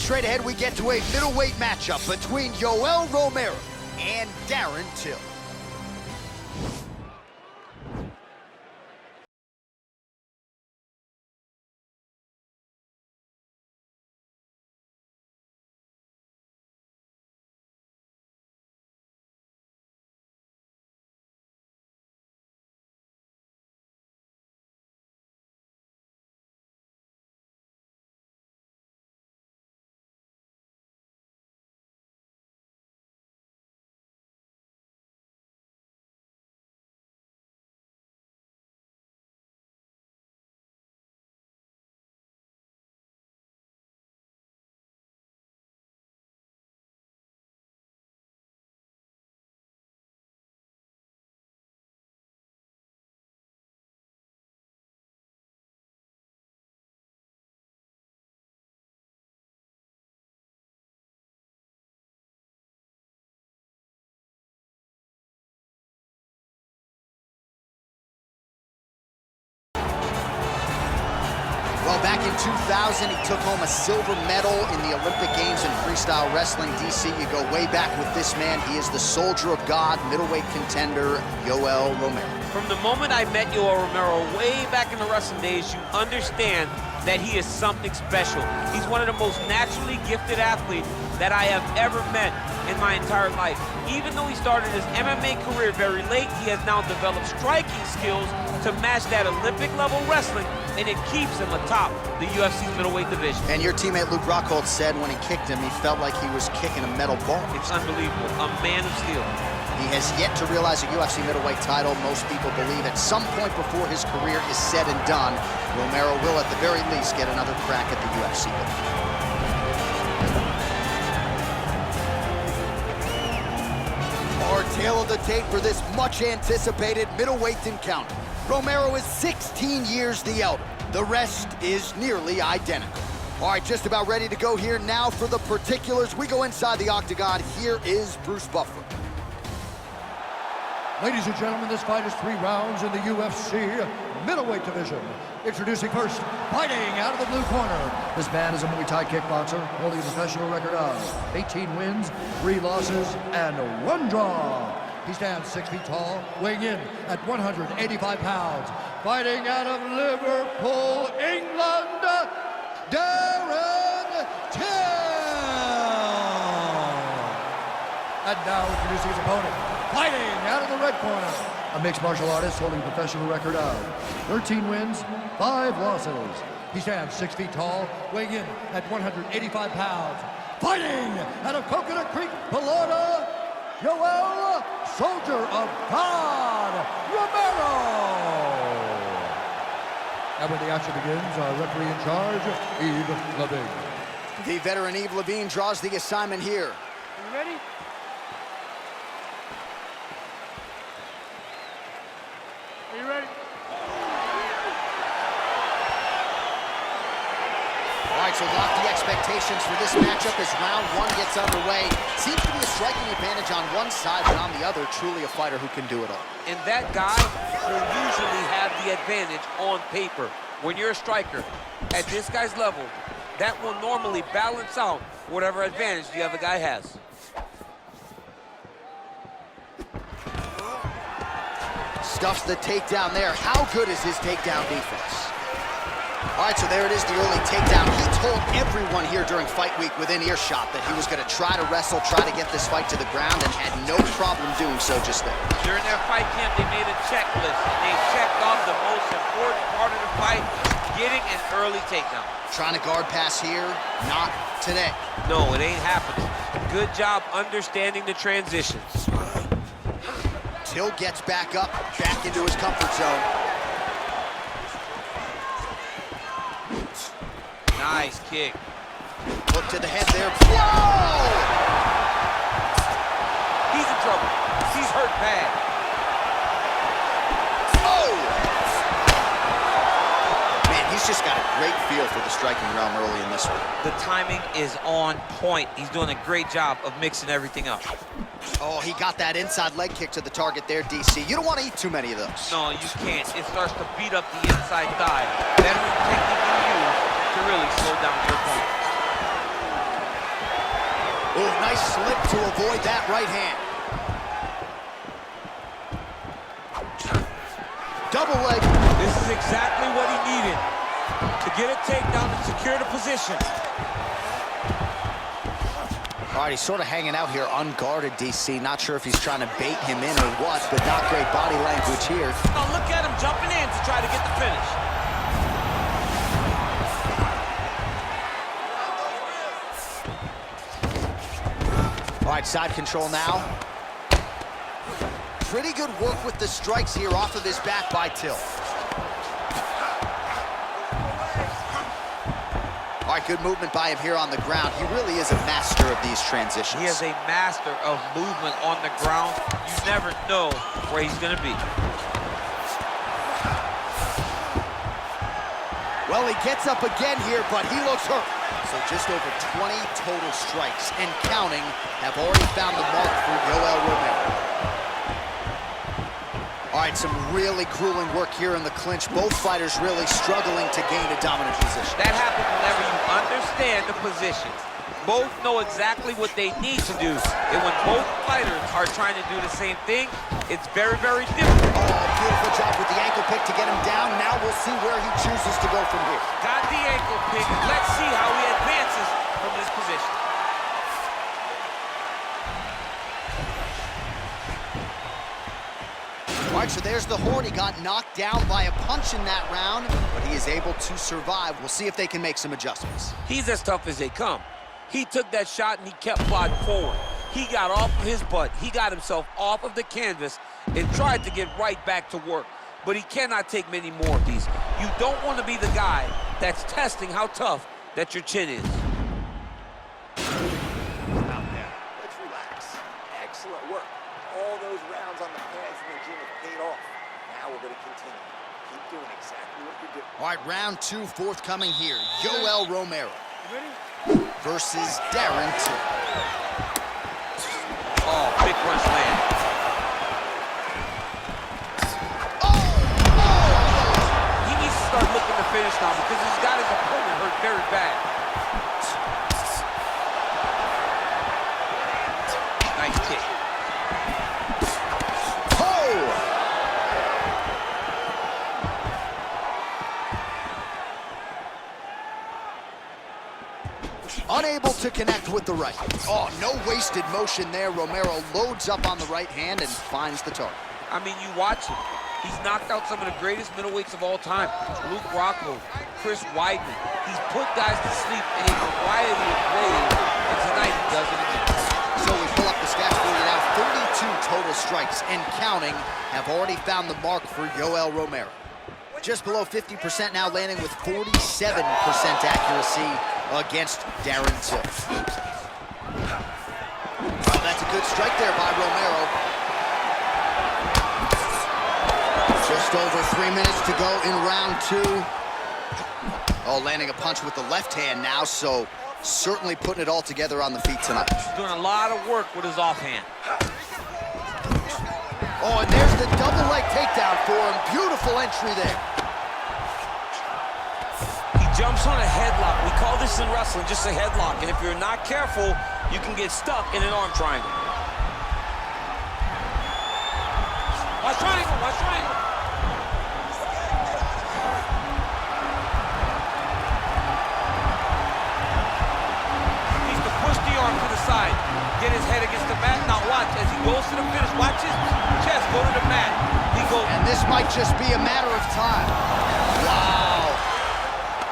straight ahead, we get to a middleweight matchup between Yoel Romero and Darren Till. Well, back in 2000, he took home a silver medal in the Olympic Games in freestyle wrestling. DC, you go way back with this man. He is the soldier of God, middleweight contender, Yoel Romero. From the moment I met Yoel Romero way back in the wrestling days, you understand that he is something special. He's one of the most naturally gifted athletes that I have ever met in my entire life. Even though he started his MMA career very late, he has now developed striking skills to match that Olympic-level wrestling, and it keeps him atop the UFC's middleweight division. And your teammate Luke Rockhold said when he kicked him, he felt like he was kicking a metal ball. It's unbelievable. A man of steel. He has yet to realize a UFC middleweight title. Most people believe at some point before his career is said and done, Romero will at the very least get another crack at the UFC. Our tale of the tape for this much-anticipated middleweight encounter. Romero is 16 years the elder. The rest is nearly identical. All right, just about ready to go here now for the particulars. We go inside the octagon. Here is Bruce Buffer. Ladies and gentlemen, this fight is 3 rounds in the UFC middleweight division. Introducing first, fighting out of the blue corner. This man is a Muay Thai kickboxer, holding a professional record of 18 wins, 3 losses, and 1 draw. He stands 6 feet tall, weighing in at 185 pounds. Fighting out of Liverpool, England, Darren Till. And now introducing his opponent, fighting out of the red corner, a mixed martial artist holding a professional record of 13 wins, 5 losses. He stands 6 feet tall, weighing in at 185 pounds. Fighting out of Coconut Creek, Florida, Yoel, soldier of God, Romero. And when the action begins, our referee in charge, Yves Levine. The veteran Yves Levine draws the assignment here. You ready? Are you ready? All right, so lofty expectations for this matchup as round 1 gets underway. Seems to be a striking advantage on one side, but on the other, truly a fighter who can do it all. And that guy will usually have the advantage on paper. When you're a striker at this guy's level, that will normally balance out whatever advantage the other guy has. Stuffs the takedown there. How good is his takedown defense? All right, so there it is, the early takedown. He told everyone here during fight week within earshot that he was going to try to wrestle, try to get this fight to the ground, and had no problem doing so just there. During their fight camp, they made a checklist. They checked off the most important part of the fight, getting an early takedown. Trying to guard pass here, not today. No, it ain't happening. Good job understanding the transitions. Till gets back up, back into his comfort zone. Nice kick. Hook to the head there. Whoa! He's in trouble. He's hurt bad. Oh! Man, he's just got a great feel for the striking realm early in this one. The timing is on point. He's doing a great job of mixing everything up. Oh, he got that inside leg kick to the target there, DC. You don't want to eat too many of those. No, you can't. It starts to beat up the inside thigh. Veteran technique you use to really slow down your opponent. Oh, nice slip to avoid that right hand. Double leg. This is exactly what he needed to get a takedown and secure the position. All right, he's sort of hanging out here unguarded, DC. Not sure if he's trying to bait him in or what, but not great body language here. Now look at him jumping in to try to get the finish. All right, side control now. Pretty good work with the strikes here off of his back by Till. All right, good movement by him here on the ground. He really is a master of these transitions. He is a master of movement on the ground. You never know where he's going to be. Well, he gets up again here, but he looks hurt. So just over 20 total strikes and counting have already found the mark for Yoel Romero. All right, some really grueling work here in the clinch. Both fighters really struggling to gain a dominant position. That happens whenever you understand the positions. Both know exactly what they need to do. And when both fighters are trying to do the same thing, it's very, very difficult. Oh, beautiful job with the ankle pick to get him down. Now we'll see where he chooses to go from here. Got the ankle pick. Let's see how he advances from this position. All right, so there's the horn. He got knocked down by a punch in that round, but he is able to survive. We'll see if they can make some adjustments. He's as tough as they come. He took that shot and he kept plodding forward. He got off of his butt. He got himself off of the canvas and tried to get right back to work. But he cannot take many more of these. You don't want to be the guy that's testing how tough that your chin is. Out there. Let's relax. Excellent work. All those rounds on the pads in the gym have paid off. Now we're going to continue. Keep doing exactly what you're doing. All right, round two forthcoming here. Yoel Romero versus Darren. Oh, big punch land. He needs to start looking to finish now because he's got his opponent hurt very bad. Nice kick. Unable to connect with the right. Oh, no wasted motion there. Romero loads up on the right hand and finds the target. I mean, you watch him. He's knocked out some of the greatest middleweights of all time. Luke Rockhold, Chris Weidman. He's put guys to sleep in a variety of ways, and tonight he does it again. So we pull up the stats for you now. 32 total strikes and counting have already found the mark for Yoel Romero. Just below 50% now, landing with 47% accuracy against Darren Till. Oh, that's a good strike there by Romero. Just over 3 minutes to go in round two. Oh, landing a punch with the left hand now, so certainly putting it all together on the feet tonight. Doing a lot of work with his offhand. Oh, and there's the double leg takedown for him. Beautiful entry there. Jumps on a headlock. We call this in wrestling just a headlock. And if you're not careful, you can get stuck in an arm triangle. Watch triangle, watch triangle. Needs to push the arm to the side. Get his head against the mat. Now watch as he goes to the finish. Watch his chest go to the mat. He goes. And this might just be a matter of time. Wow.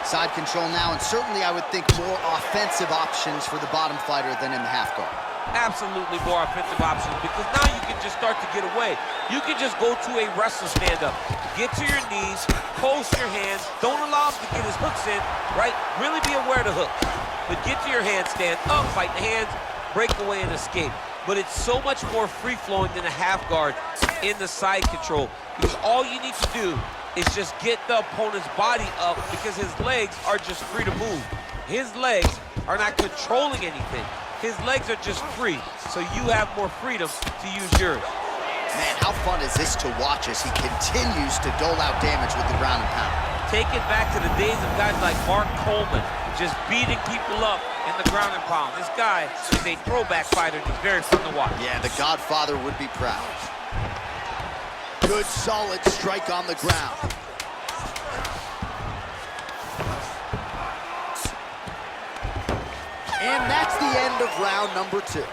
Side control now, and certainly I would think more offensive options for the bottom fighter than in the half guard. Absolutely more offensive options because now you can just start to get away. You can just go to a wrestler stand-up. Get to your knees, post your hands, don't allow him to get his hooks in, right? Really be aware of the hooks. But get to your handstand, up, fight the hands, break away and escape. But it's so much more free-flowing than a half guard in the side control because all you need to do is just get the opponent's body up because his legs are just free to move. His legs are not controlling anything. His legs are just free, so you have more freedom to use yours. Man, how fun is this to watch as he continues to dole out damage with the ground and pound? Take it back to the days of guys like Mark Coleman, just beating people up in the ground and pound. This guy is a throwback fighter. He's very fun to watch. Yeah, the Godfather would be proud. Good, solid strike on the ground. And that's the end of round number 2.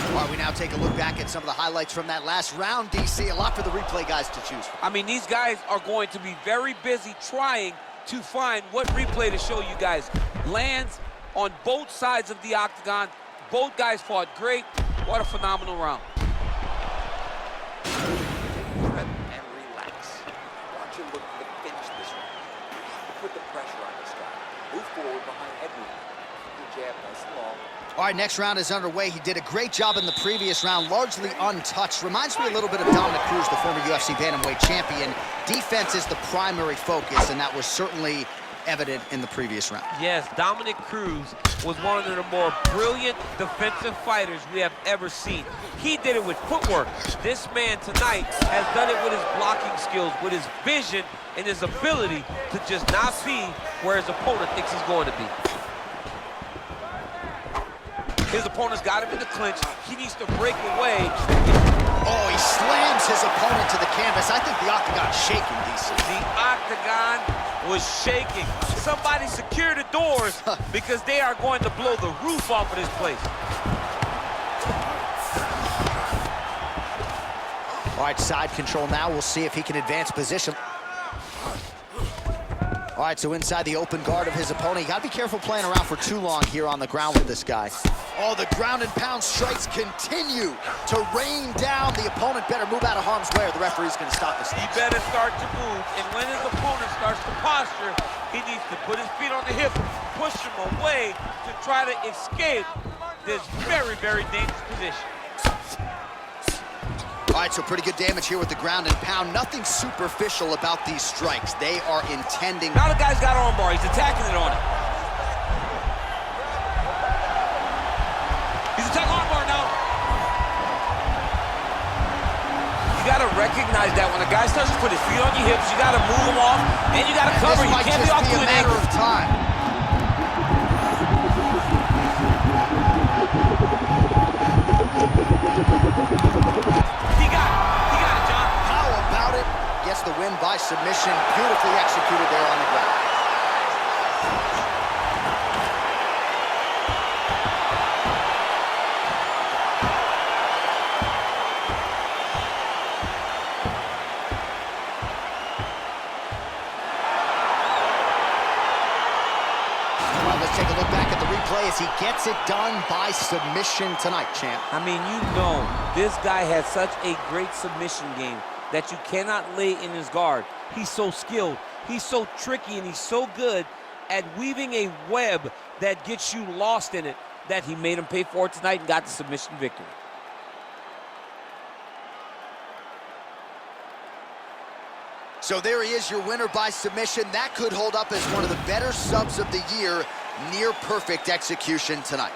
All right, we now take a look back at some of the highlights from that last round, DC. A lot for the replay guys to choose from. I mean, these guys are going to be very busy trying to find what replay to show you guys. Lands on both sides of the octagon. Both guys fought great. What a phenomenal round. And relax. Watch him look to finish this round. You have to put the pressure on this guy. Move forward behind every movement. Good jab, nice and long. All right, next round is underway. He did a great job in the previous round, largely untouched. Reminds me a little bit of Dominic Cruz, the former UFC bantamweight champion. Defense is the primary focus, and that was certainly evident in the previous round. Yes, Dominic Cruz was one of the more brilliant defensive fighters we have ever seen. He did it with footwork. This man tonight has done it with his blocking skills, with his vision, and his ability to just not see where his opponent thinks he's going to be. His opponent's got him in the clinch. He needs to break away. Oh, he slams his opponent to the canvas. I think the octagon's shaking, DC. The octagon was shaking. Somebody secure the doors because they are going to blow the roof off of this place. All right, side control now. We'll see if he can advance position. All right, so inside the open guard of his opponent. You got to be careful playing around for too long here on the ground with this guy. Oh, the ground and pound strikes continue to rain down. The opponent better move out of harm's way or the referee's going to stop this. He better start to move, and when his opponent starts to posture, he needs to put his feet on the hip, push him away to try to escape this very, very dangerous position. All right, so pretty good damage here with the ground and pound. Nothing superficial about these strikes. They are intending. Now the guy's got armbar. He's attacking it on it. He's attacking armbar now. You got to recognize that when a guy starts to put his feet on your hips, you got to move him off, and you got to cover. This You might can't just be off be to a an matter angle. of time. He got it, John. How about it? Gets the win by submission. Beautifully executed there on the ground. Well, let's take a look back at the replay as he gets it done by submission tonight, champ. I mean, you know, this guy has such a great submission game that you cannot lay in his guard. He's so skilled, he's so tricky, and he's so good at weaving a web that gets you lost in it that he made him pay for it tonight and got the submission victory. So there he is, your winner by submission. That could hold up as one of the better subs of the year. Near perfect execution tonight.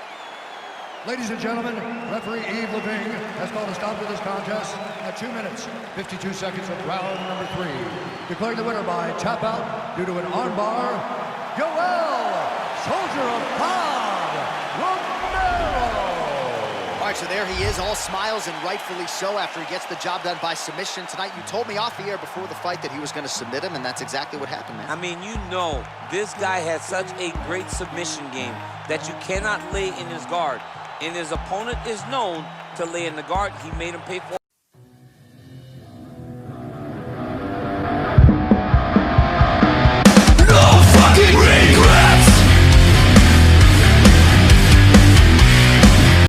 Ladies and gentlemen, referee Yves Levine has called a stop to this contest at 2 minutes, 52 seconds of round number 3. Declaring the winner by tap out due to an armbar, Yoel, Soldier of God, Romero. All right, so there he is, all smiles and rightfully so after he gets the job done by submission tonight. You told me off the air before the fight that he was going to submit him, and that's exactly what happened, man. I mean, you know, this guy has such a great submission game that you cannot lay in his guard. And his opponent is known to lay in the guard. He made him pay for it.